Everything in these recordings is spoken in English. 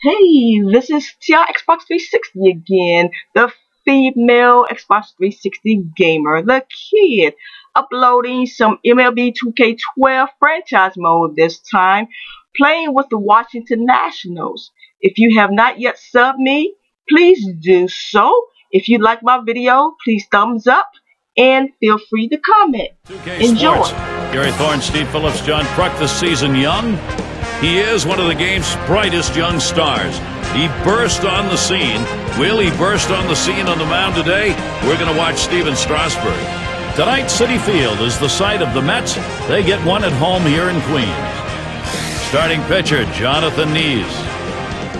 Hey, this is TI Xbox 360 again, the female Xbox 360 gamer, the kid, uploading some MLB 2K12 franchise mode this time, playing with the Washington Nationals. If you have not yet subbed me, please do so. If you like my video, please thumbs up and feel free to comment. 2K Enjoy. Sports. Gary Thorne, Steve Phillips, John Kruk this season young. He is one of the game's brightest young stars. He burst on the scene. Will he burst on the scene on the mound today? We're going to watch Stephen Strasburg. Tonight, Citi Field is the site of the Mets. They get one at home here in Queens. Starting pitcher, Jonathan Nees.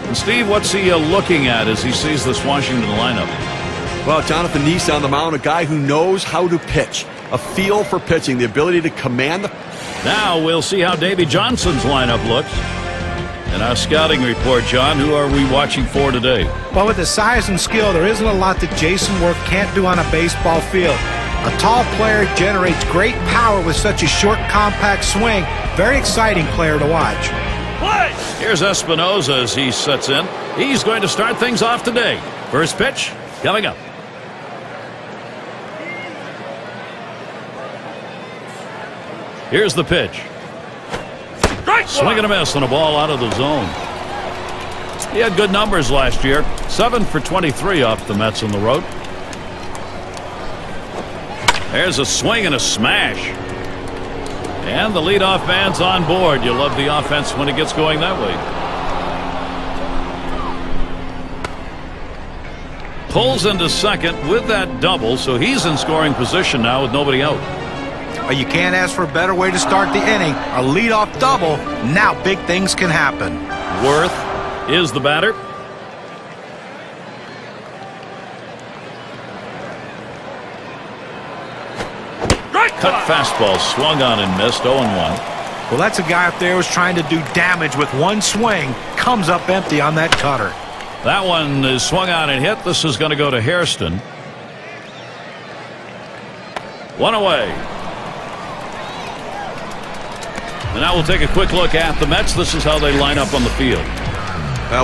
And Steve, what's he looking at as he sees this Washington lineup? Well, Jonathan Nees on the mound, a guy who knows how to pitch, a feel for pitching, the ability to command the... Now we'll see how Davey Johnson's lineup looks. In our scouting report, John, who are we watching for today? Well, with his size and skill, there isn't a lot that Jason Worth can't do on a baseball field. A tall player generates great power with such a short, compact swing. Very exciting player to watch. Play! Here's Espinoza as he sets in. He's going to start things off today. First pitch coming up. Here's the pitch. Swing and a miss on a ball out of the zone. He had good numbers last year. 7 for 23 off the Mets on the road. There's a swing and a smash. And the leadoff man's on board. You love the offense when it gets going that way. Pulls into second with that double, so he's in scoring position now with nobody out. You can't ask for a better way to start the inning. A leadoff double. Now big things can happen. Worth is the batter. Cut fastball swung on and missed. 0-1. Well, that's a guy up there who's trying to do damage with one swing. Comes up empty on that cutter. That one is swung on and hit. This is going to go to Hairston. One away. And now we'll take a quick look at the Mets. This is how they line up on the field.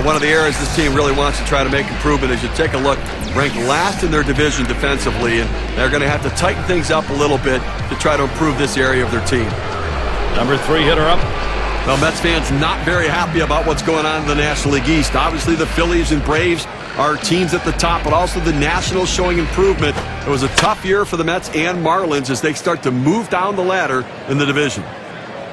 One of the areas this team really wants to try to make improvement is you take a look, ranked last in their division defensively, and they're going to have to tighten things up a little bit to try to improve this area of their team. Number 3 hitter up. Well, Mets fans not very happy about what's going on in the National League East. Obviously, the Phillies and Braves are teams at the top, but also the Nationals showing improvement. It was a tough year for the Mets and Marlins as they start to move down the ladder in the division.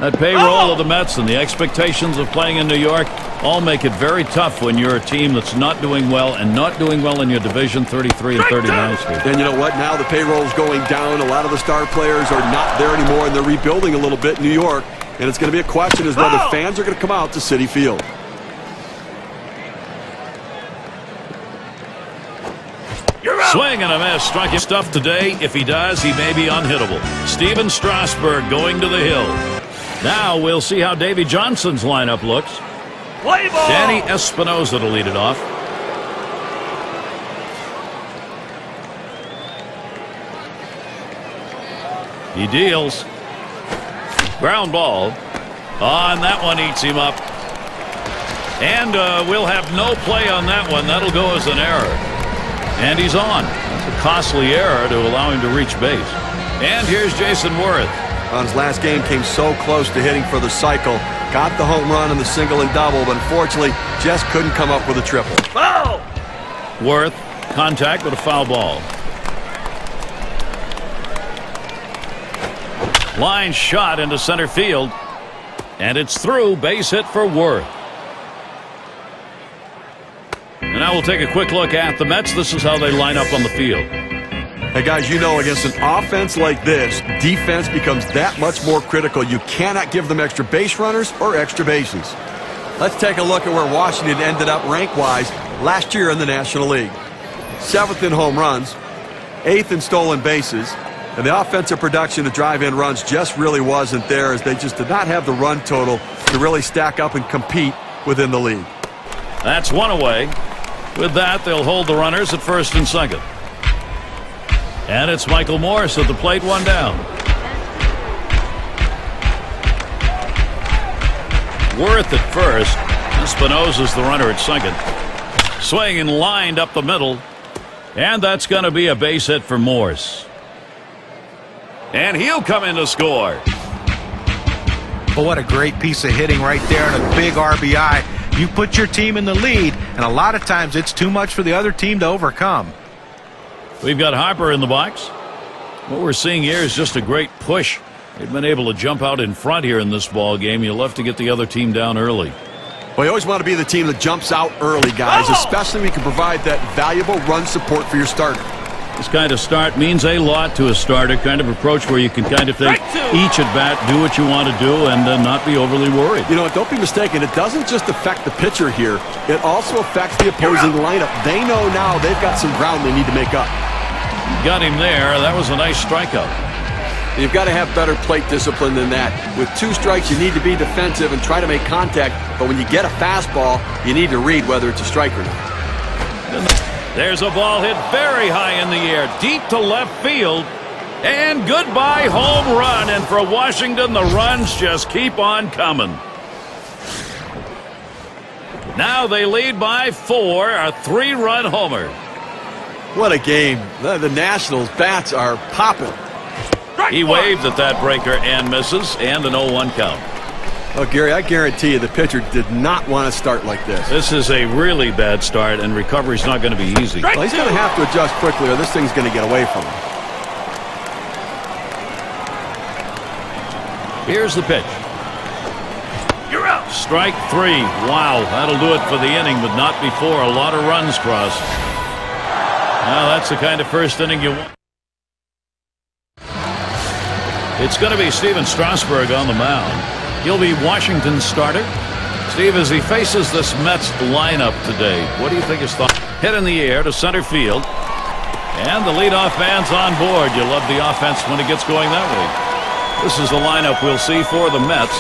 That payroll of the Mets and the expectations of playing in New York all make it very tough when you're a team that's not doing well and not doing well in your division, 33 and 39. And you know what? Now the payroll's going down. A lot of the star players are not there anymore, and they're rebuilding a little bit in New York. And it's going to be a question as whether fans are going to come out to Citi Field. Swing and a miss. Striking stuff today. If he does, he may be unhittable. Stephen Strasburg going to the hill. Now we'll see how Davey Johnson's lineup looks. Play ball. Danny Espinoza to lead it off. He deals. Ground ball. On that one eats him up. And we'll have no play on that one. That'll go as an error. And he's on. That's a costly error to allow him to reach base. And here's Jason Worth. On his last game, came so close to hitting for the cycle. Got the home run and the single and double, but unfortunately just couldn't come up with a triple. Foul! Worth, contact with a foul ball. Line shot into center field. And it's through. Base hit for Worth. And now we'll take a quick look at the Mets. This is how they line up on the field. Hey, guys, you know, against an offense like this, defense becomes that much more critical. You cannot give them extra base runners or extra bases. Let's take a look at where Washington ended up rank-wise last year in the National League. 7th in home runs, 8th in stolen bases, and the offensive production to drive in runs just really wasn't there, as they just did not have the run total to really stack up and compete within the league. That's one away. With that, they'll hold the runners at first and second. And it's Michael Morse at the plate, one down. Worth at first. Espinosa's the runner at second. Swing and lined up the middle. And that's going to be a base hit for Morse. And he'll come in to score. But what a great piece of hitting right there and a big RBI. You put your team in the lead, and a lot of times it's too much for the other team to overcome. We've got Harper in the box. What we're seeing here is just a great push. They've been able to jump out in front here in this ball game. You'll have to get the other team down early. Well, you always want to be the team that jumps out early, guys, especially when you can provide that valuable run support for your starter. This kind of start means a lot to a starter, kind of approach where you can kind of think each at bat, do what you want to do, and not be overly worried. You know, don't be mistaken. It doesn't just affect the pitcher here. It also affects the opposing lineup. They know now they've got some ground they need to make up. Got him there. That was a nice strikeout. You've got to have better plate discipline than that. With 2 strikes, you need to be defensive and try to make contact. But when you get a fastball, you need to read whether it's a strike or not. There's a ball hit very high in the air, deep to left field. And goodbye home run. And for Washington, the runs just keep on coming. Now they lead by 4, a 3-run homer. What a game. The Nationals' bats are popping. He waved at that breaker and misses, and an 0-1 count. Oh, Gary, I guarantee you the pitcher did not want to start like this. This is a really bad start, and recovery's not going to be easy. Well, he's going to have to adjust quickly, or this thing's going to get away from him. Here's the pitch. You're out. Strike 3. Wow, that'll do it for the inning, but not before a lot of runs crossed. Now, that's the kind of first inning you want. It's going to be Steven Strasburg on the mound. He'll be Washington's starter. Steve, as he faces this Mets lineup today, what do you think his thought? Hit in the air to center field. And the leadoff man's on board. You love the offense when it gets going that way. This is the lineup we'll see for the Mets.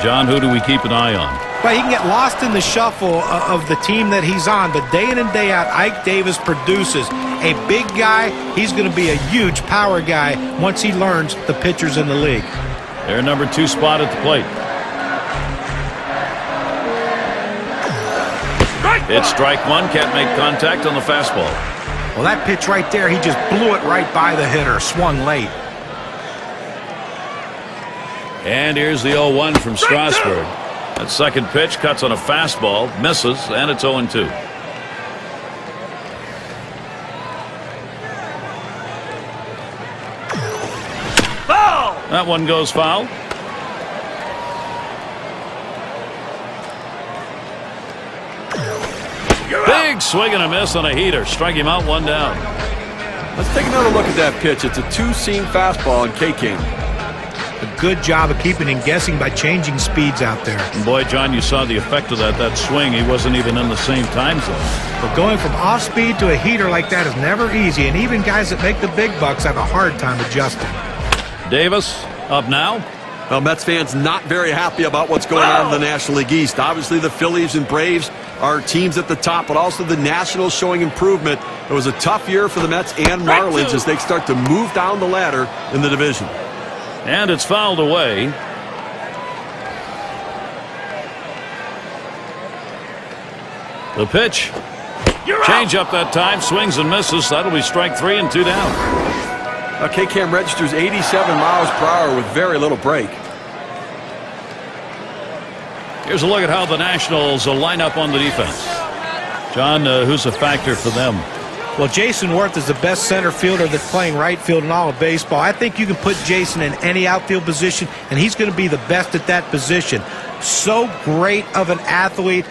John, who do we keep an eye on? Well, he can get lost in the shuffle of the team that he's on, but day in and day out, Ike Davis produces. A big guy, he's going to be a huge power guy once he learns the pitchers in the league. Their number 2 spot at the plate. It's strike 1, can't make contact on the fastball. Well, that pitch right there, he just blew it right by the hitter, swung late. And here's the 0-1 from Strasburg. That second pitch cuts on a fastball, misses, and it's 0-2. Foul! That one goes foul. Big swing and a miss on a heater. Strike him out, 1 down. Let's take another look at that pitch. It's a 2-seam fastball and K-King. A good job of keeping him guessing by changing speeds out there. And boy, John, you saw the effect of that swing. He wasn't even in the same time zone. But going from off speed to a heater like that is never easy, and even guys that make the big bucks have a hard time adjusting. Davis up now. Well, Mets fans not very happy about what's going on in the National League East. Obviously, the Phillies and Braves are teams at the top, but also the Nationals showing improvement. It was a tough year for the Mets and Marlins as they start to move down the ladder in the division. And it's fouled away. The pitch. Change up that time. Swings and misses. That'll be strike 3 and 2 down. K-Cam registers 87 miles per hour with very little break. Here's a look at how the Nationals line up on the defense. John, who's a factor for them? Well, Jason Worth is the best center fielder that's playing right field in all of baseball. I think you can put Jason in any outfield position, and he's going to be the best at that position. So great of an athlete,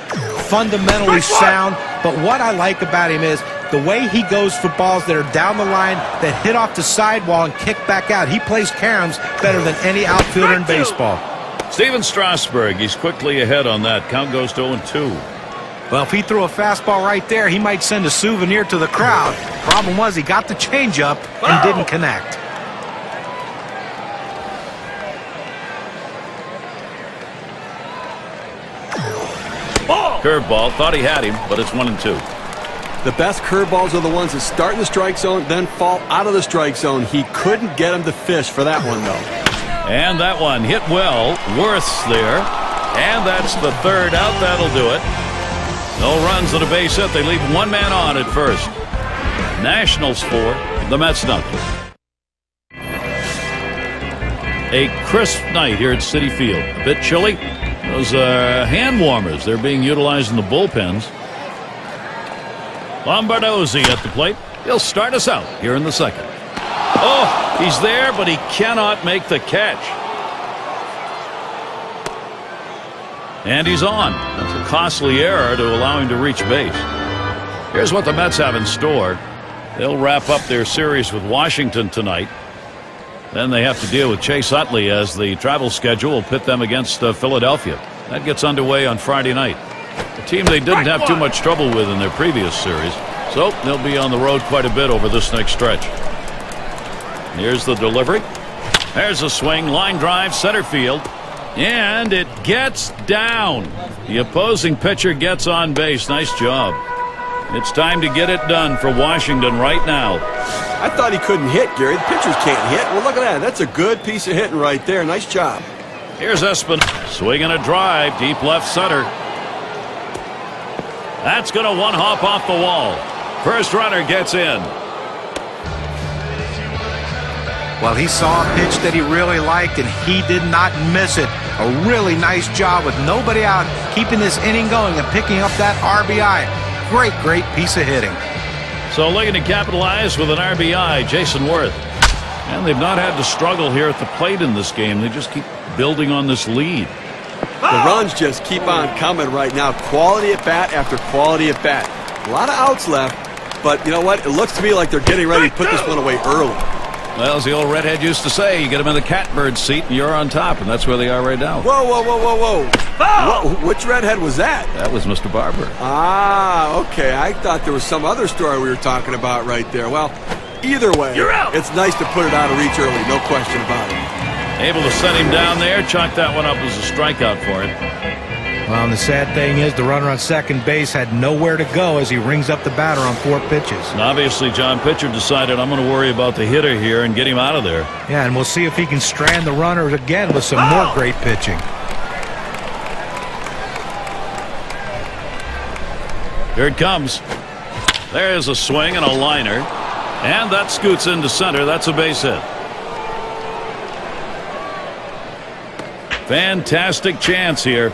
fundamentally sound, but what I like about him is the way he goes for balls that are down the line, that hit off the sidewall and kick back out. He plays caroms better than any outfielder in baseball. Steven Strasburg, he's quickly ahead on that. Count goes to 0-2. Well, if he threw a fastball right there, he might send a souvenir to the crowd. Problem was he got the changeup and didn't connect. Curveball, thought he had him, but it's 1-2. The best curveballs are the ones that start in the strike zone, then fall out of the strike zone. He couldn't get him to fish for that one, though. And that one hit well. Worth's there. And that's the third out. That'll do it. No runs and a base hit. They leave one man on at first. Nationals 4, the Mets nothing. A crisp night here at Citi Field. A bit chilly. Those hand warmers, they're being utilized in the bullpens. Lombardozzi at the plate. He'll start us out here in the second. Oh, he's there, but he cannot make the catch. And he's on. That's a costly error to allow him to reach base. Here's what the Mets have in store. They'll wrap up their series with Washington tonight. Then they have to deal with Chase Utley as the travel schedule will pit them against Philadelphia. That gets underway on Friday night. A team they didn't have too much trouble with in their previous series. So they'll be on the road quite a bit over this next stretch. Here's the delivery. There's a swing. Line drive, center field. And it gets down. The opposing pitcher gets on base. Nice job. It's time to get it done for Washington right now. I thought he couldn't hit, Gary. The pitchers can't hit. Well, look at that. That's a good piece of hitting right there. Nice job. Here's Espin swinging a drive deep left center. That's going to one hop off the wall. First runner gets in. Well, he saw a pitch that he really liked, and he did not miss it. A really nice job with nobody out, keeping this inning going and picking up that RBI. Great piece of hitting. So looking to capitalize with an RBI, Jason Worth. And they've not had to struggle here at the plate in this game. They just keep building on this lead. The runs just keep on coming right now. Quality at bat after quality at bat. A lot of outs left, but you know what? It looks to me like they're getting ready to put this one away early. Well, as the old redhead used to say, you get them in the catbird seat and you're on top, and that's where they are right now. Whoa. Whoa, which redhead was that? That was Mr. Barber. Ah, okay. I thought there was some other story we were talking about right there. Well, either way, you're out. It's nice to put it out of reach early, no question about it. Able to set him down there, chalk that one up as a strikeout for him. Well, and the sad thing is the runner on second base had nowhere to go as he rings up the batter on 4 pitches. And obviously, John Pitcher decided, I'm going to worry about the hitter here and get him out of there. Yeah, and we'll see if he can strand the runner again with some more great pitching. Here it comes. There's a swing and a liner. And that scoots into center. That's a base hit. Fantastic chance here.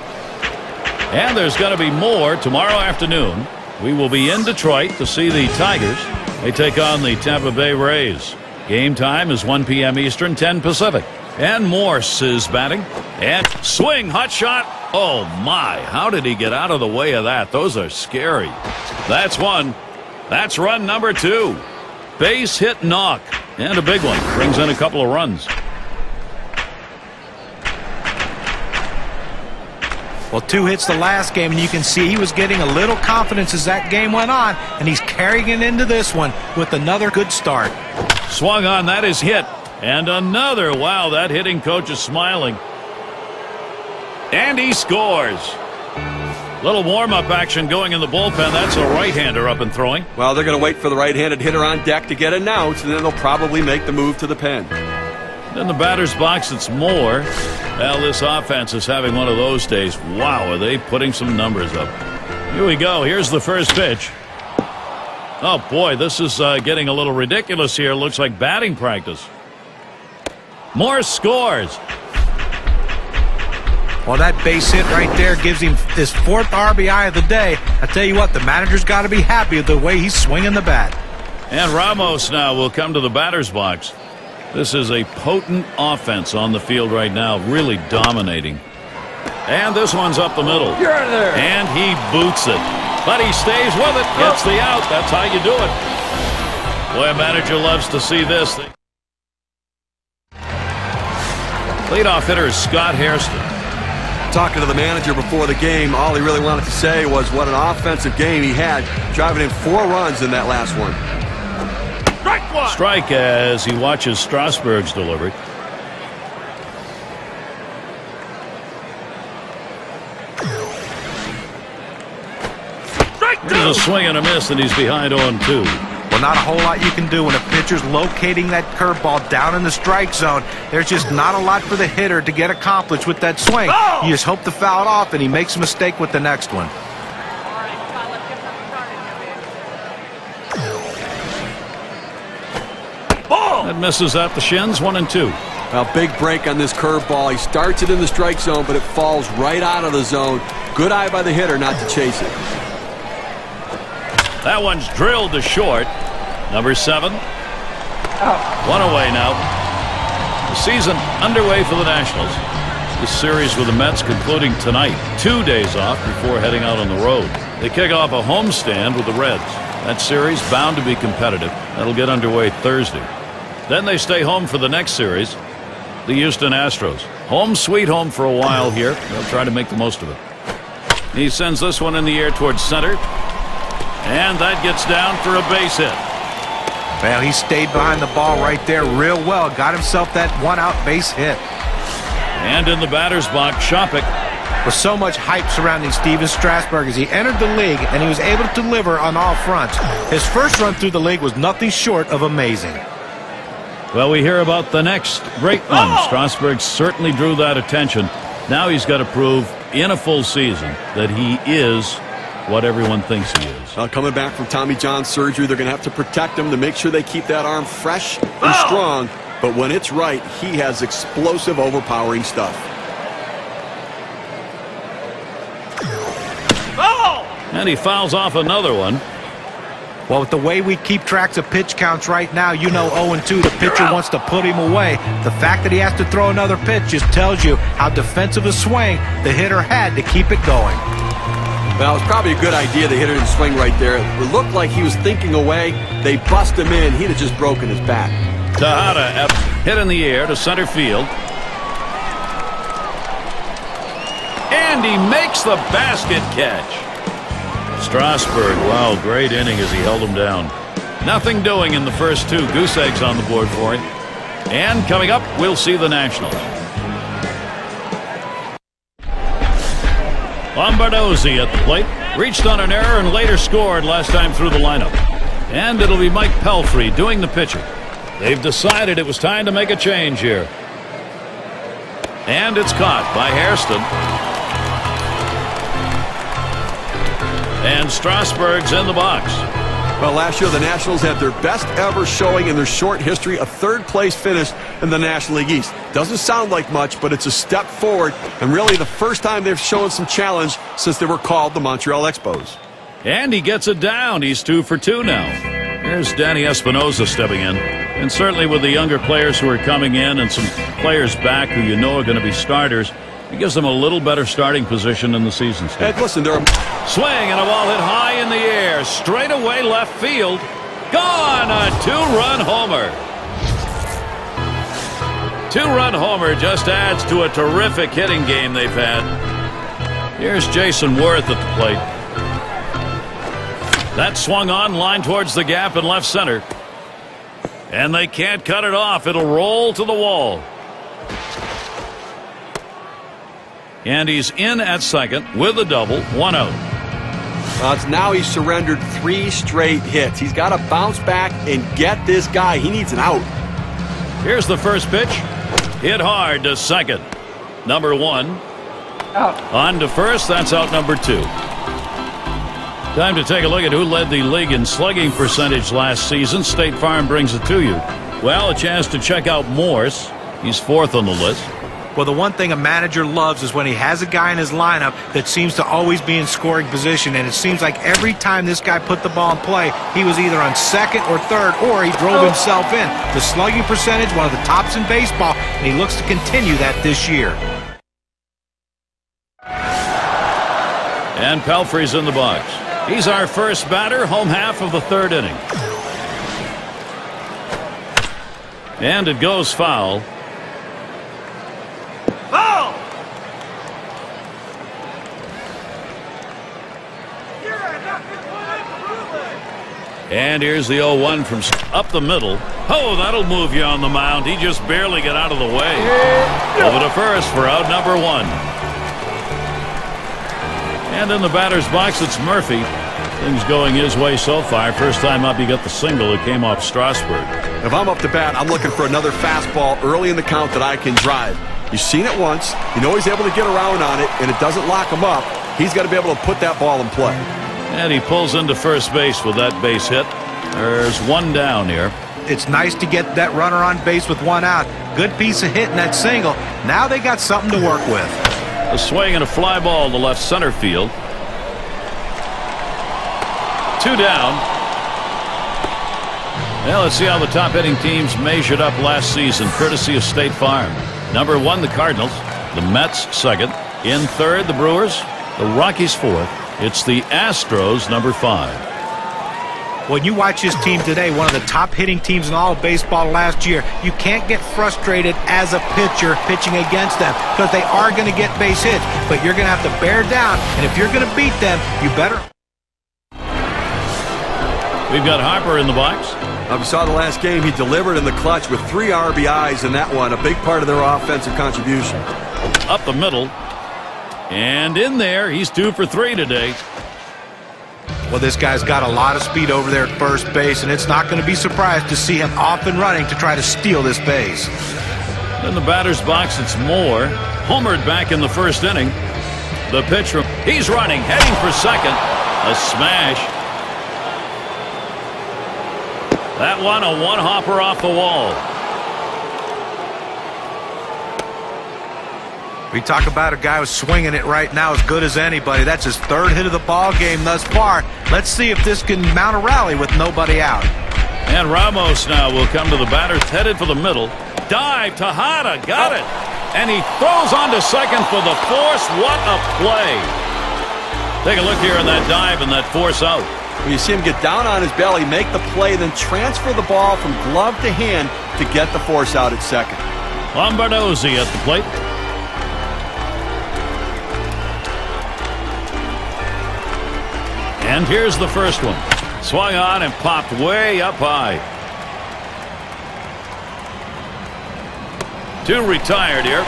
And there's going to be more tomorrow afternoon. We will be in Detroit to see the Tigers. They take on the Tampa Bay Rays. Game time is 1 p.m. Eastern, 10 Pacific. And Morse is batting. And swing, hot shot. Oh, my. How did he get out of the way of that? Those are scary. That's one. That's run number 2. Base hit knock. And a big one. Brings in a couple of runs. Well, 2 hits the last game, and you can see he was getting a little confidence as that game went on, and he's carrying it into this one with another good start. Swung on, that is hit. And another. Wow, that hitting coach is smiling. And he scores. Little warm-up action going in the bullpen. That's a right-hander up and throwing. Well, they're going to wait for the right-handed hitter on deck to get announced, and then they'll probably make the move to the pen. In the batter's box, it's Moore. Well, this offense is having one of those days. Wow, are they putting some numbers up. Here we go. Here's the first pitch. Oh, boy, this is getting a little ridiculous here. Looks like batting practice. Moore scores. Well, that base hit right there gives him his 4th RBI of the day. I tell you what, the manager's got to be happy with the way he's swinging the bat. And Ramos now will come to the batter's box. This is a potent offense on the field right now, really dominating. And this one's up the middle. You're out of there. And he boots it. But he stays with it, gets the out. That's how you do it. Boy, a manager loves to see this. Leadoff hitter is Scott Hairston. Talking to the manager before the game, all he really wanted to say was what an offensive game he had, driving in 4 runs in that last one. Strike as he watches Strasburg's delivery. There's a swing and a miss, and he's behind 0-2. Well, not a whole lot you can do when a pitcher's locating that curveball down in the strike zone. There's just not a lot for the hitter to get accomplished with that swing. You just hope to foul it off, and he makes a mistake with the next one. That misses at the shins, 1-2. A big break on this curveball. He starts it in the strike zone, but it falls right out of the zone. Good eye by the hitter not to chase it. That one's drilled to short. Number 7. One away now. The season underway for the Nationals. This series with the Mets concluding tonight. 2 days off before heading out on the road. They kick off a homestand with the Reds. That series bound to be competitive. That'll get underway Thursday. Then they stay home for the next series, the Houston Astros. Home sweet home for a while here. They'll try to make the most of it. He sends this one in the air towards center. And that gets down for a base hit. Well, he stayed behind the ball right there real well. Got himself that one-out base hit. And in the batter's box, Shopik. With so much hype surrounding Steven Strasburg as he entered the league, and he was able to deliver on all fronts. His first run through the league was nothing short of amazing. Well, we hear about the next great one. Strasburg certainly drew that attention. Now he's got to prove in a full season that he is what everyone thinks he is. Coming back from Tommy John surgery, they're going to have to protect him to make sure they keep that arm fresh and strong. But when it's right, he has explosive, overpowering stuff. And he fouls off another one. Well, with the way we keep tracks of pitch counts right now, you know 0-2, the pitcher wants to put him away. The fact that he has to throw another pitch just tells you how defensive a swing the hitter had to keep it going. Well, it was probably a good idea the hitter didn't swing right there. It looked like he was thinking away. They bust him in. He'd have just broken his back. Tejada hit in the air to center field. And he makes the basket catch. Strasburg, wow, great inning as he held him down. Nothing doing in the first 2. Goose eggs on the board for him. And coming up, we'll see the Nationals. Lombardozzi at the plate. Reached on an error and later scored last time through the lineup. And it'll be Mike Pelfrey doing the pitching. They've decided it was time to make a change here. And it's caught by Hairston. And Strasburg's in the box. Well, last year the Nationals had their best ever showing in their short history, a third-place finish in the National League East. Doesn't sound like much, but it's a step forward, and really the first time they've shown some challenge since they were called the Montreal Expos. And he gets it down. He's 2 for 2 now. Here's Danny Espinosa stepping in. And certainly with the younger players who are coming in and some players back who you know are going to be starters, it gives them a little better starting position in the season. And listen, they're swing and a ball hit high in the air, straight away left field. Gone! A 2-run homer. 2-run homer just adds to a terrific hitting game they've had. Here's Jason Worth at the plate. That swung on, line towards the gap in left center. And they can't cut it off. It'll roll to the wall. And he's in at second with a double, 1 out. Now he's surrendered 3 straight hits. He's got to bounce back and get this guy. He needs an out. Here's the first pitch. Hit hard to second. Number 1. On to first. That's out number 2. Time to take a look at who led the league in slugging percentage last season. State Farm brings it to you. Well, a chance to check out Morse. He's 4th on the list. Well, the one thing a manager loves is when he has a guy in his lineup that seems to always be in scoring position, and it seems like every time this guy put the ball in play, he was either on second or third, or he drove himself in. The slugging percentage, one of the tops in baseball, and he looks to continue that this year. And Pelfrey's in the box. He's our first batter, home half of the 3rd inning. And it goes foul. And here's the 0-1 from up the middle. Oh, that'll move you on the mound. He just barely got out of the way. Over to first for out number 1. And in the batter's box, it's Murphy. Things going his way so far. First time up, he got the single that came off Strasburg. If I'm up to bat, I'm looking for another fastball early in the count that I can drive. You've seen it once. You know he's able to get around on it, and it doesn't lock him up. He's got to be able to put that ball in play. And he pulls into first base with that base hit. There's one down here. It's nice to get that runner on base with one out. Good piece of hitting that single. Now they got something to work with. A swing and a fly ball to left center field. Two down. Well, let's see how the top hitting teams measured up last season, courtesy of State Farm. Number 1, the Cardinals. The Mets, second. In third, the Brewers. The Rockies, fourth. It's the Astros, number 5. When you watch his team today, one of the top hitting teams in all of baseball last year, you can't get frustrated as a pitcher pitching against them because they are going to get base hits, but you're going to have to bear down, and if you're going to beat them, you better. We've got Harper in the box. We saw the last game. He delivered in the clutch with 3 RBIs in that one, a big part of their offensive contribution. Up the middle. And in there, he's 2 for 3 today. Well, this guy's got a lot of speed over there at first base, and it's not going to be surprised to see him off and running to try to steal this base. In the batter's box, it's Moore. Homered back in the first inning. The pitch from... He's running, heading for second. A smash. That one, a one-hopper off the wall. We talk about a guy who's swinging it right now as good as anybody. That's his 3rd hit of the ball game thus far. Let's see if this can mount a rally with nobody out. And Ramos now will come to the batter, headed for the middle. Dive, Tejada, got it. And he throws on to second for the force. What a play. Take a look here on that dive and that force out. When you see him get down on his belly, make the play, then transfer the ball from glove to hand to get the force out at second. Lombardozzi at the plate. And here's the first one. Swung on and popped way up high. 2 retired here.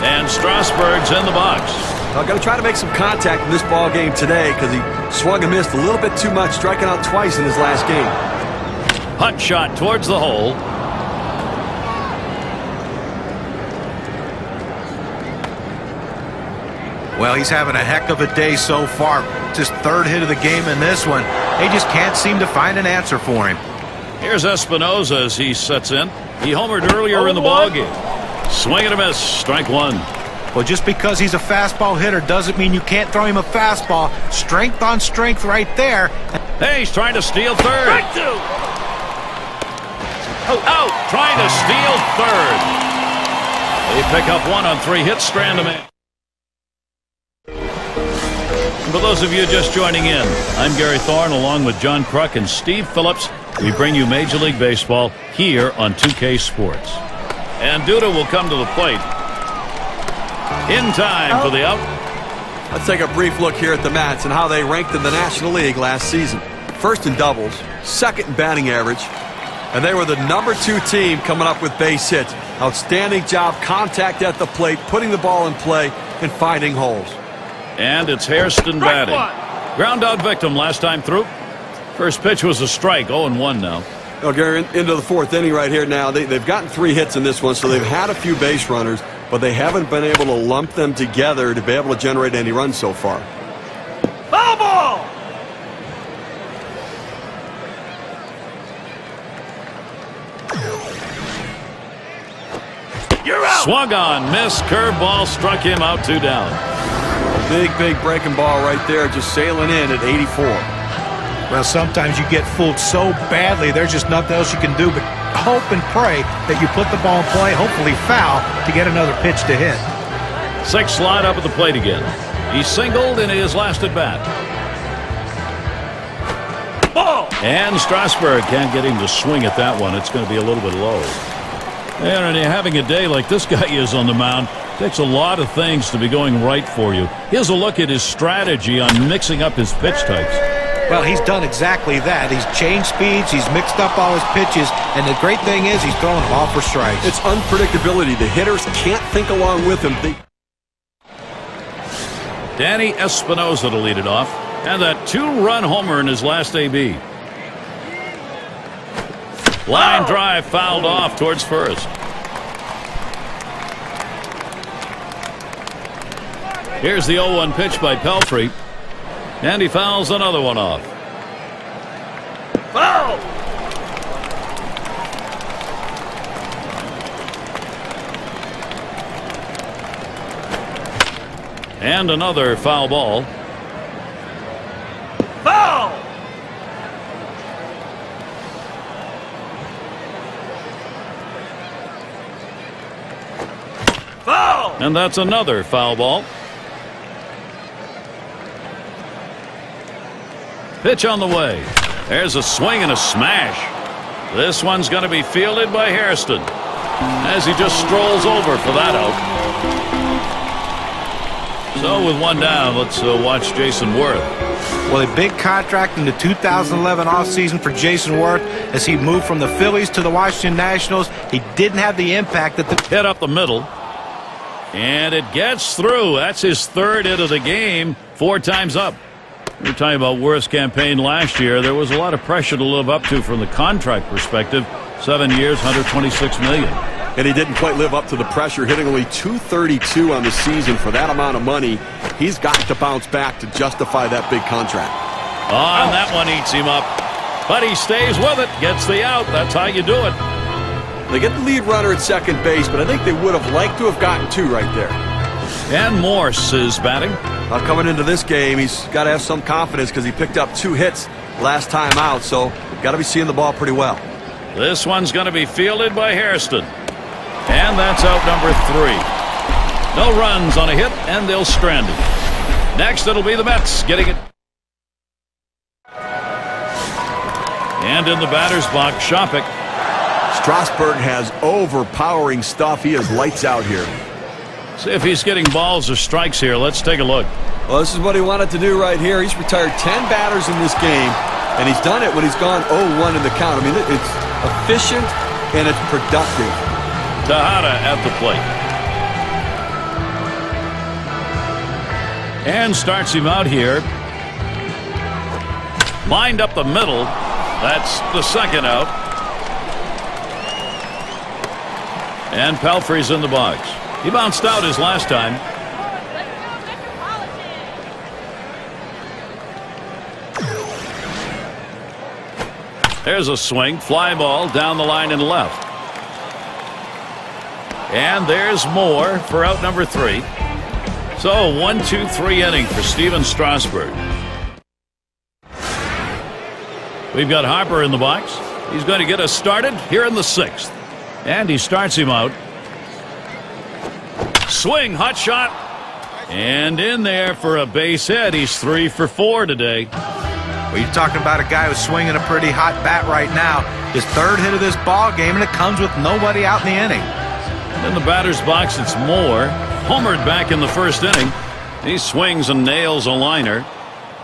And Strasburg's in the box. I'm going to try to make some contact in this ball game today because he swung and missed a little bit too much, striking out twice in his last game. Hot shot towards the hole. Well, he's having a heck of a day so far. It's his 3rd hit of the game in this one. They just can't seem to find an answer for him. Here's Espinosa as he sets in. He homered earlier in the ballgame. Swing and a miss. Strike 1. Well, just because he's a fastball hitter doesn't mean you can't throw him a fastball. Strength on strength right there. Hey, he's trying to steal third. Strike 2. Out. Trying to steal third. They pick up 1 on 3 hits. Strand a man. For those of you just joining in, I'm Gary Thorne along with John Kruk and Steve Phillips. We bring you Major League Baseball here on 2K Sports. And Duda will come to the plate. In time for the out. Let's take a brief look here at the Mets and how they ranked in the National League last season. 1st in doubles, 2nd in batting average, and they were the number 2 team coming up with base hits. Outstanding job, contact at the plate, putting the ball in play, and finding holes. And it's Hairston batting. Ground out victim last time through. First pitch was a strike, 0-1 now. Well, Gary, into the 4th inning right here now. They've gotten 3 hits in this one, so they've had a few base runners, but they haven't been able to lump them together to be able to generate any runs so far. Foul ball! You're out! Swung on, missed, curveball, struck him out, 2 down. Big breaking ball right there, just sailing in at 84. Well, sometimes you get fooled so badly, there's just nothing else you can do but hope and pray that you put the ball in play, hopefully foul, to get another pitch to hit. 6 slide up at the plate again. He singled in his last at bat. Ball! And Strasburg can't get him to swing at that one. It's going to be a little bit low. And having a day like this guy is on the mound, takes a lot of things to be going right for you. Here's a look at his strategy on mixing up his pitch types. Well, he's done exactly that. He's changed speeds, he's mixed up all his pitches, and the great thing is he's throwing them all for strikes. It's unpredictability. The hitters can't think along with him. Danny Espinosa to lead it off. And that 2-run homer in his last AB. Line drive fouled off towards first. Here's the 0-1 pitch by Pelfrey. And he fouls another one off. Foul! And another foul ball. Foul! Foul! And that's another foul ball. Pitch on the way. There's a swing and a smash. This one's going to be fielded by Hairston as he just strolls over for that out. So with one down, let's watch Jason Worth. Well, a big contract in the 2011 offseason for Jason Worth as he moved from the Phillies to the Washington Nationals. He didn't have the impact that the hit up the middle. And it gets through. That's his third hit of the game, 4 times up. We're talking about Worth's campaign last year. There was a lot of pressure to live up to from the contract perspective. 7 years, $126 million. And he didn't quite live up to the pressure, hitting only .232 on the season for that amount of money. He's got to bounce back to justify that big contract. Oh, and that one eats him up. But he stays with it, gets the out. That's how you do it. They get the lead runner at second base, but I think they would have liked to have gotten 2 right there. And Morse is batting. Coming into this game, he's got to have some confidence because he picked up 2 hits last time out, so got to be seeing the ball pretty well. This one's going to be fielded by Hairston. And that's out number 3. No runs on a hit, and they'll strand it. Next, it'll be the Mets getting it. And in the batter's box, Shopik. Strasburg has overpowering stuff. He is lights out here. See if he's getting balls or strikes here. Let's take a look. Well, this is what he wanted to do right here. He's retired 10 batters in this game, and he's done it when he's gone 0-1 in the count. I mean, it's efficient and it's productive. Tejada at the plate. And starts him out here. Lined up the middle. That's the second out. And Pelfrey's in the box. He bounced out his last time. There's a swing. Fly ball down the line and left. And there's more for out number 3. So 1-2-3 inning for Steven Strasburg. We've got Harper in the box. He's going to get us started here in the 6th. And he starts him out. Swing, hot shot. And in there for a base hit. He's 3 for 4 today. Well, you're talking about a guy who's swinging a pretty hot bat right now. His 3rd hit of this ball game, and it comes with nobody out in the inning. In the batter's box, it's Moore. Homered back in the 1st inning. He swings and nails a liner.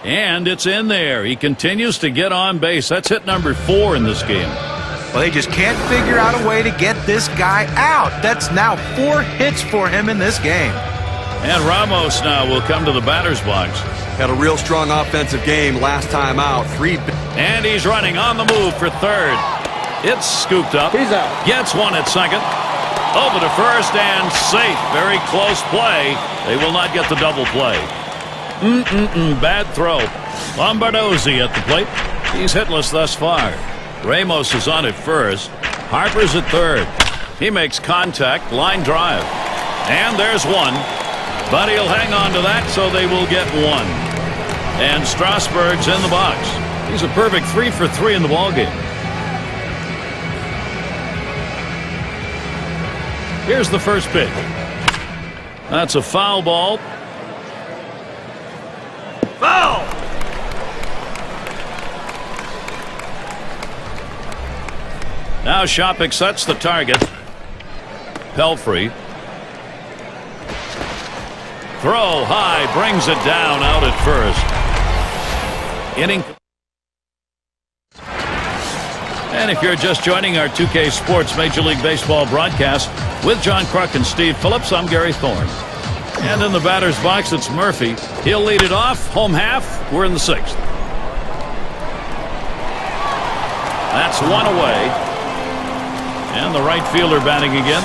And it's in there. He continues to get on base. That's hit number 4 in this game. Well, they just can't figure out a way to get this guy out. That's now 4 hits for him in this game. And Ramos now will come to the batter's box. Had a real strong offensive game last time out. 3. And he's running on the move for 3rd. It's scooped up. He's out. Gets one at 2nd. Over to 1st and safe. Very close play. They will not get the double play. Bad throw. Lombardozzi at the plate. He's hitless thus far. Ramos is on at 1st. Harper's at 3rd. He makes contact. Line drive. And there's one. But he'll hang on to that, so they will get 1. And Strasburg's in the box. He's a perfect 3 for 3 in the ballgame. Here's the first pitch. That's a foul ball. Foul! Now Shopik sets the target. Pelfrey. Throw high, brings it down out at 1st. Inning. And if you're just joining our 2K Sports Major League Baseball broadcast with John Kruk and Steve Phillips, I'm Gary Thorne. And in the batter's box, it's Murphy. He'll lead it off. Home half. We're in the 6th. That's one away. And the right fielder batting again.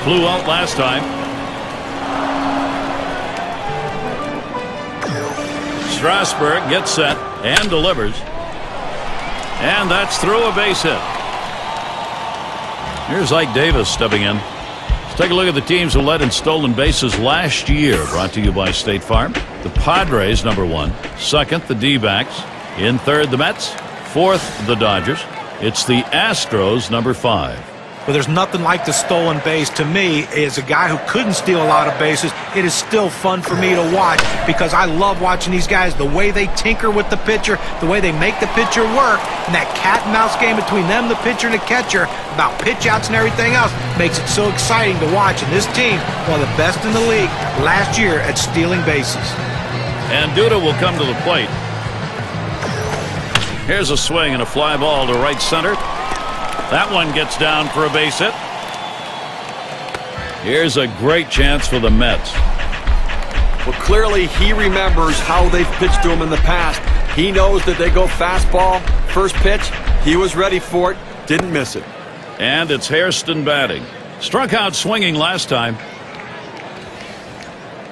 Flew out last time. Strasburg gets set and delivers. And that's through, a base hit. Here's Ike Davis stepping in. Let's take a look at the teams who led in stolen bases last year. Brought to you by State Farm. The Padres, number 1. Second, the D-backs. In third, the Mets. Fourth, the Dodgers. It's the Astros, number 5. Well, there's nothing like the stolen base. To me, as a guy who couldn't steal a lot of bases, it is still fun for me to watch because I love watching these guys, the way they tinker with the pitcher, the way they make the pitcher work, and that cat and mouse game between them, the pitcher, and the catcher about pitch outs and everything else makes it so exciting to watch. And this team, one of the best in the league last year at stealing bases. And Duda will come to the plate. Here's a swing and a fly ball to right center. That one gets down for a base hit. Here's a great chance for the Mets. Well, clearly he remembers how they've pitched to him in the past. He knows that they go fastball, first pitch. He was ready for it, didn't miss it. And it's Hairston batting. Struck out swinging last time.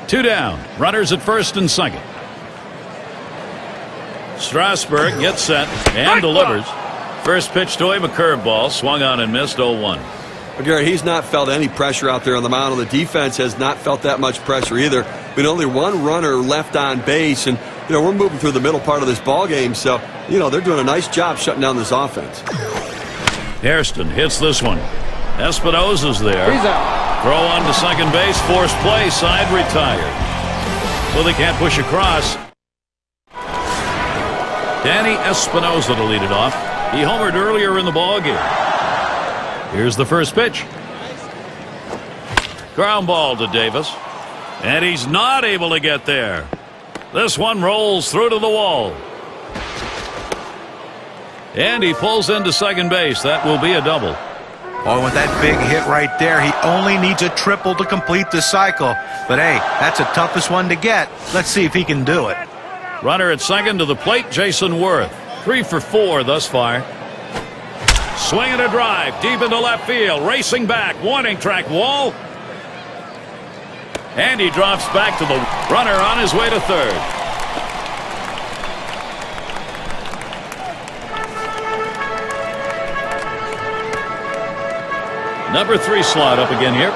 2 down. Runners at first and second. Strasburg gets set and delivers. First pitch to him, a curveball, swung on and missed. 0-1. Well, Gary, he's not felt any pressure out there on the mound. The defense has not felt that much pressure either. With only one runner left on base, and we're moving through the middle part of this ball game, so they're doing a nice job shutting down this offense. Hairston hits this one. Espinosa's there. He's out. Throw on to second base, forced play, side retired. Well, they can't push across. Danny Espinosa to lead it off. He homered earlier in the ballgame. Here's the first pitch. Ground ball to Davis. And he's not able to get there. This one rolls through to the wall. And he pulls into second base. That will be a double. Oh, with that big hit right there, he only needs a triple to complete the cycle. But hey, that's the toughest one to get. Let's see if he can do it. Runner at second to the plate, Jason Worth. 3 for 4 thus far. Swing and a drive deep into left field. Racing back. Warning track wall. And he drops back to the runner on his way to third. Number 3 slot up again here.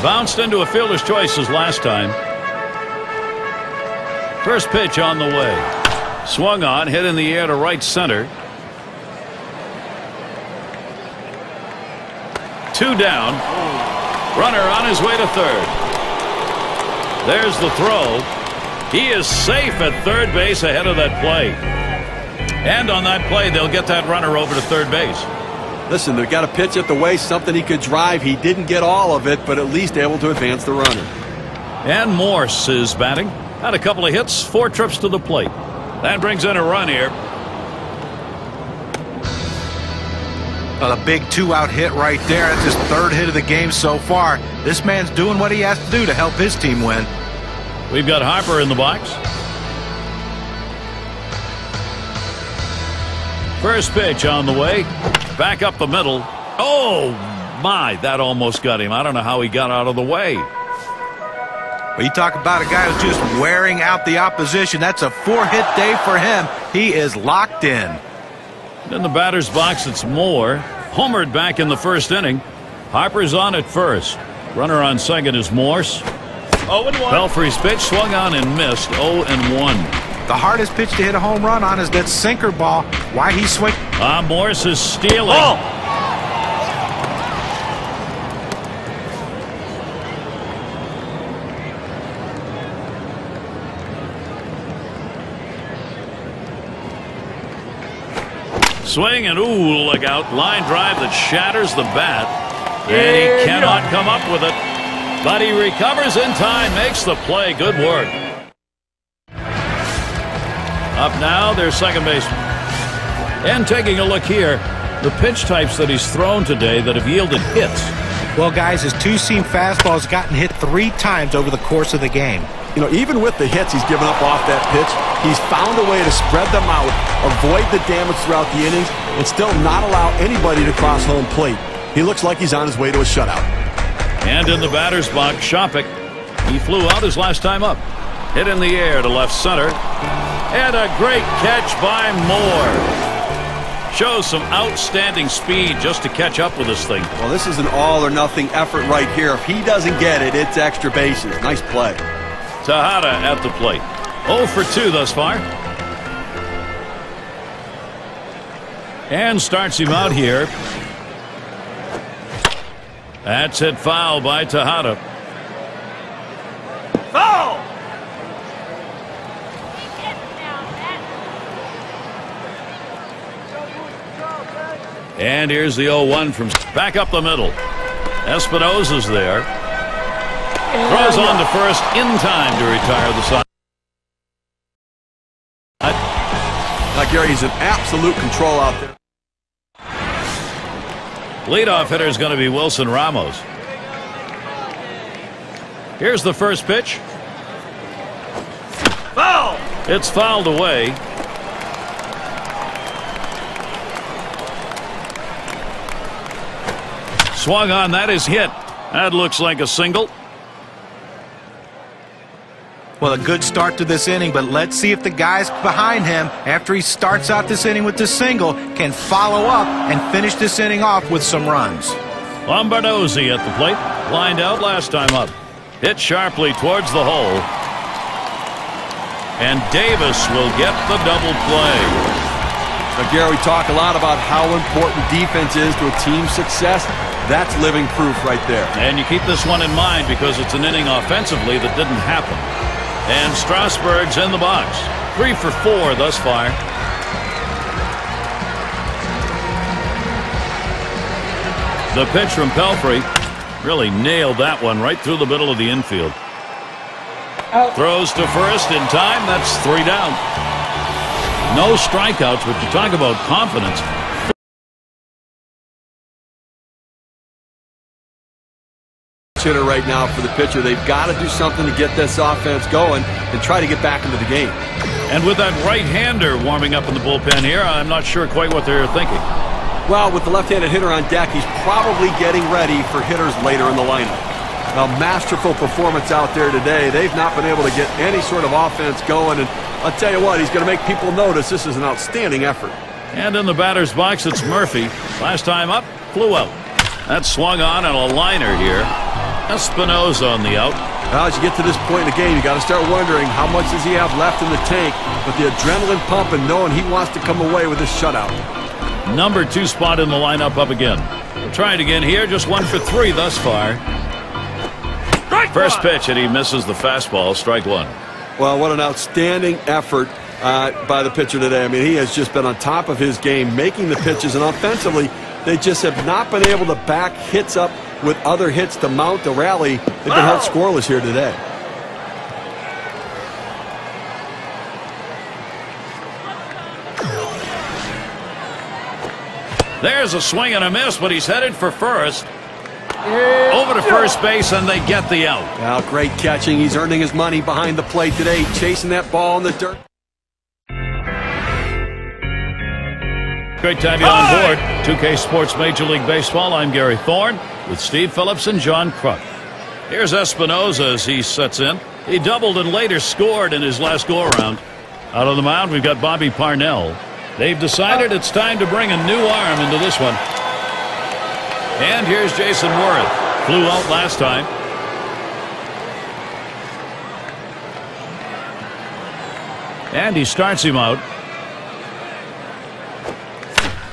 Bounced into a fielder's choices last time. First pitch on the way. Swung on, hit in the air to right center. 2 down. Runner on his way to third. There's the throw. He is safe at third base ahead of that play. And on that play, they'll get that runner over to third base. Listen, they've got a pitch at the waist, something he could drive. He didn't get all of it, but at least able to advance the runner. And Morse is batting. Had a couple of hits, 4 trips to the plate. That brings in a run here. Well, a big 2-out hit right there. That's his 3rd hit of the game so far. This man's doing what he has to do to help his team win. We've got Harper in the box. First pitch on the way. Back up the middle. Oh, my. That almost got him. I don't know how he got out of the way. Well, you talk about a guy who's just wearing out the opposition. That's a 4-hit day for him. He is locked in. In the batter's box, it's Moore. Homered back in the first inning. Harper's on at first. Runner on second is Morse. 0-1. Pelfrey's pitch swung on and missed. 0-1. The hardest pitch to hit a home run on is that sinker ball. Why he swing? Morse is stealing. Oh! Swing and ooh, look out. Line drive that shatters the bat. And he cannot come up with it. But he recovers in time, makes the play. Good work. Up now, their second baseman. And taking a look here, the pitch types that he's thrown today that have yielded hits. Well, guys, his two-seam fastball has gotten hit 3 times over the course of the game. You know, even with the hits he's given up off that pitch, he's found a way to spread them out, avoid the damage throughout the innings, and still not allow anybody to cross home plate. He looks like he's on his way to a shutout. And in the batter's box, Shopik. He flew out his last time up. Hit in the air to left center. And a great catch by Moore. Shows some outstanding speed just to catch up with this thing. Well, this is an all-or-nothing effort right here. If he doesn't get it, it's extra bases. Nice play. Tejada at the plate. 0 for 2 thus far. And starts him out here. That's hit foul by Tejada. Foul! And here's the 0-1 from back up the middle. Espinosa's there. Throws on to first in time to retire the side. Now, Gary, he's in absolute control out there. Leadoff hitter is going to be Wilson Ramos. Here's the first pitch. Foul! It's fouled away. Swung on, that is hit. That looks like a single. Well, a good start to this inning, but let's see if the guys behind him, after he starts out this inning with this single, can follow up and finish this inning off with some runs. Lombardozzi at the plate. Lined out last time up. Hit sharply towards the hole. And Davis will get the double play. Now, Gary, we talk a lot about how important defense is to a team's success. That's living proof right there. And you keep this one in mind because it's an inning offensively that didn't happen. And Strasburg's in the box. 3 for 4 thus far. The pitch from Pelfrey really nailed that one right through the middle of the infield. Throws to first in time. That's 3 down. No strikeouts, but you talk about confidence. Hitter right now for the pitcher. They've got to do something to get this offense going and try to get back into the game. And with that right-hander warming up in the bullpen here, I'm not sure quite what they're thinking. Well, with the left-handed hitter on deck, he's probably getting ready for hitters later in the lineup. A masterful performance out there today. They've not been able to get any sort of offense going, and I'll tell you what, he's going to make people notice this is an outstanding effort. And in the batter's box, it's Murphy. Last time up, flew out. That's swung on and a liner here. Espinosa on the out. Well, as you get to this point in the game, you got to start wondering how much does he have left in the tank with the adrenaline pumping, knowing he wants to come away with this shutout. Number 2 spot in the lineup up again. We'll try it again here. Just 1 for 3 thus far. First pitch, and he misses the fastball. Strike 1. Well, what an outstanding effort by the pitcher today. I mean, he has just been on top of his game, making the pitches, and offensively, they just have not been able to back hits up with other hits to mount the rally. They've been held scoreless here today. There's a swing and a miss, but he's headed for first. Over to first base, and they get the out. Well, great catching. He's earning his money behind the plate today, chasing that ball in the dirt. Great to have you on board. 2K Sports Major League Baseball. I'm Gary Thorne with Steve Phillips and John Kruk. Here's Espinosa as he sets in. He doubled and later scored in his last go-around. Out on the mound, we've got Bobby Parnell. They've decided it's time to bring a new arm into this one. And here's Jason Worth. Flew out last time. And he starts him out.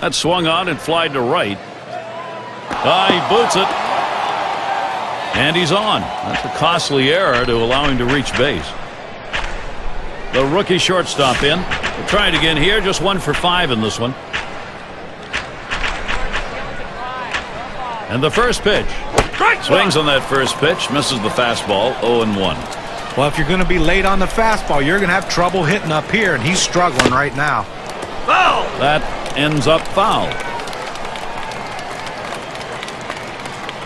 That swung on and flied to right. He boots it. And he's on. That's a costly error to allow him to reach base. The rookie shortstop in. We'll try it again here. Just 1 for 5 in this one. And the first pitch. Swings on that first pitch. Misses the fastball. 0-1. Well, if you're going to be late on the fastball, you're going to have trouble hitting up here, and he's struggling right now. Foul! That ends up foul.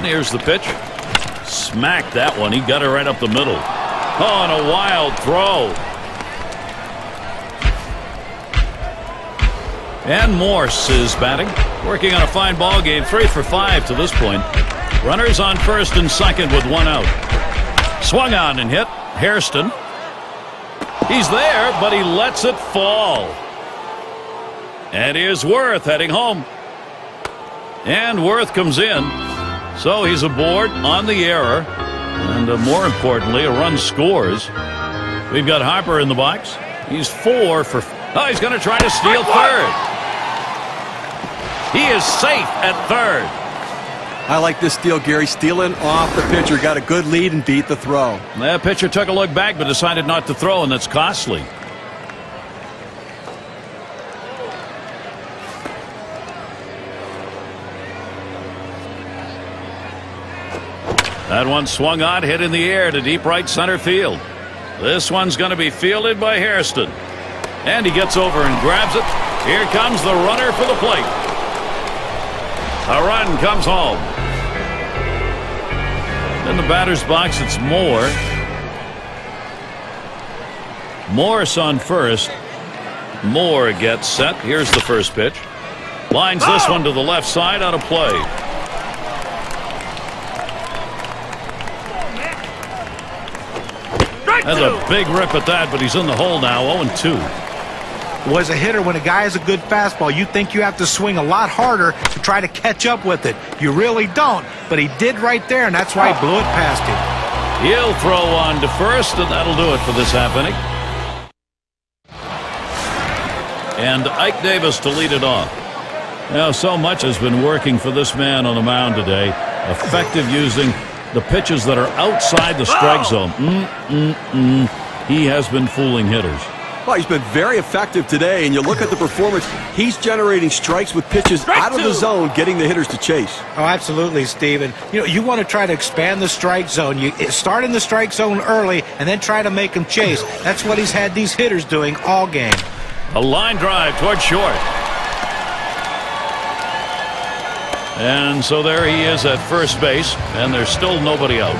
And here's the pitch. Smacked that one. He got it right up the middle. Oh, and a wild throw. And Morse is batting. Working on a fine ball game. 3 for 5 to this point. Runners on first and second with 1 out. Swung on and hit. Hairston. He's there, but he lets it fall. And here's Worth heading home. And Worth comes in. So he's aboard on the error. And more importantly, a run scores. We've got Harper in the box. He's 4 for... Oh, he's going to try to steal third. He is safe at third. I like this steal, Gary. Stealing off the pitcher. Got a good lead and beat the throw. That pitcher took a look back but decided not to throw, and that's costly. That one swung on, hit in the air to deep right center field. This one's going to be fielded by Hairston. And he gets over and grabs it. Here comes the runner for the plate. A run comes home. In the batter's box, it's Moore. Morris on first. Moore gets set. Here's the first pitch. Lines this one to the left side out of play. That's a big rip at that, but he's in the hole now. 0-2. Was a hitter, when a guy has a good fastball, you think you have to swing a lot harder to try to catch up with it. You really don't, but he did right there, and that's why he blew it past him. He'll throw on to first, and that'll do it for this half inning. And Ike Davis to lead it off. Now, so much has been working for this man on the mound today. Effective using the pitches that are outside the strike zone. He has been fooling hitters. Well, he's been very effective today, and you look at the performance, he's generating strikes with pitches out of the zone, getting the hitters to chase. Oh, absolutely, Steven. You want to try to expand the strike zone. You start in the strike zone early and then try to make them chase. That's what he's had these hitters doing all game. A line drive toward short. And so there he is at first base, and there's still nobody out.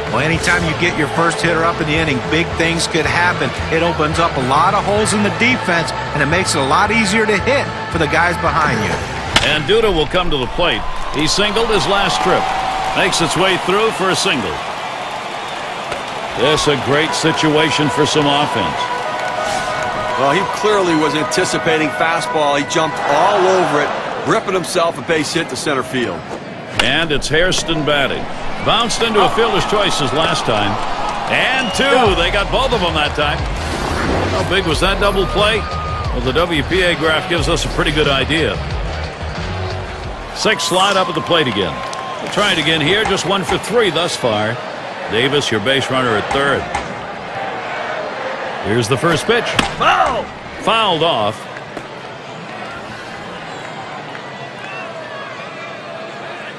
Well, anytime you get your first hitter up in the inning, big things could happen. It opens up a lot of holes in the defense, and it makes it a lot easier to hit for the guys behind you. And Duda will come to the plate. He singled his last trip. Makes its way through for a single. This a great situation for some offense. Well, he clearly was anticipating fastball. He jumped all over it, ripping himself a base hit to center field. And it's Hairston batting. Bounced into a fielder's choices last time. And 2. They got both of them that time. How big was that double play? Well, the WPA graph gives us a pretty good idea. 6 slide up at the plate again. We'll try it again here. Just 1 for 3 thus far. Davis, your base runner at third. Here's the first pitch. Fouled off.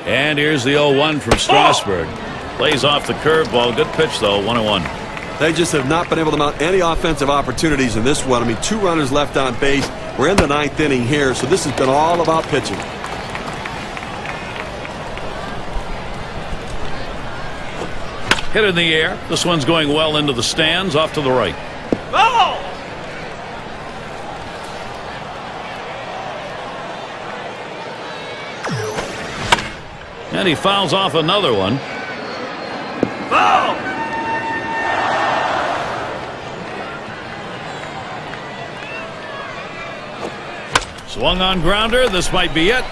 And here's the 0-1 from Strasburg. Plays off the curveball. Good pitch, though. 1-1. They just have not been able to mount any offensive opportunities in this one. I mean, 2 runners left on base. We're in the 9th inning here, so this has been all about pitching. Hit in the air. This one's going well into the stands, off to the right. And he fouls off another one. Swung on grounder. This might be it.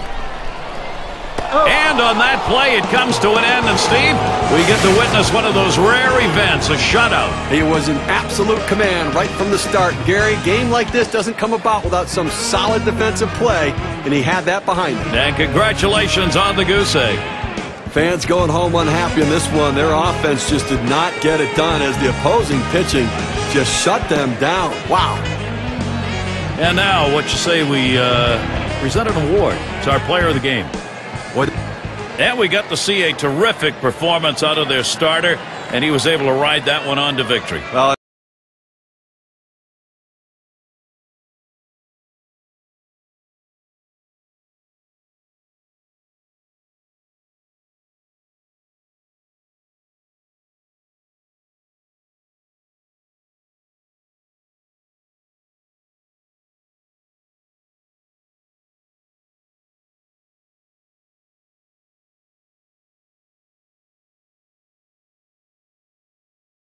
And on that play, it comes to an end. And Steve, we get to witness one of those rare events, a shutout. He was in absolute command right from the start. Gary, game like this doesn't come about without some solid defensive play, and he had that behind him. And congratulations on the goose egg. Fans going home unhappy in this one. Their offense just did not get it done as the opposing pitching just shut them down. Wow. And now, what you say we present an award to our player of the game. What? And we got to see a terrific performance out of their starter, and he was able to ride that one on to victory. Well,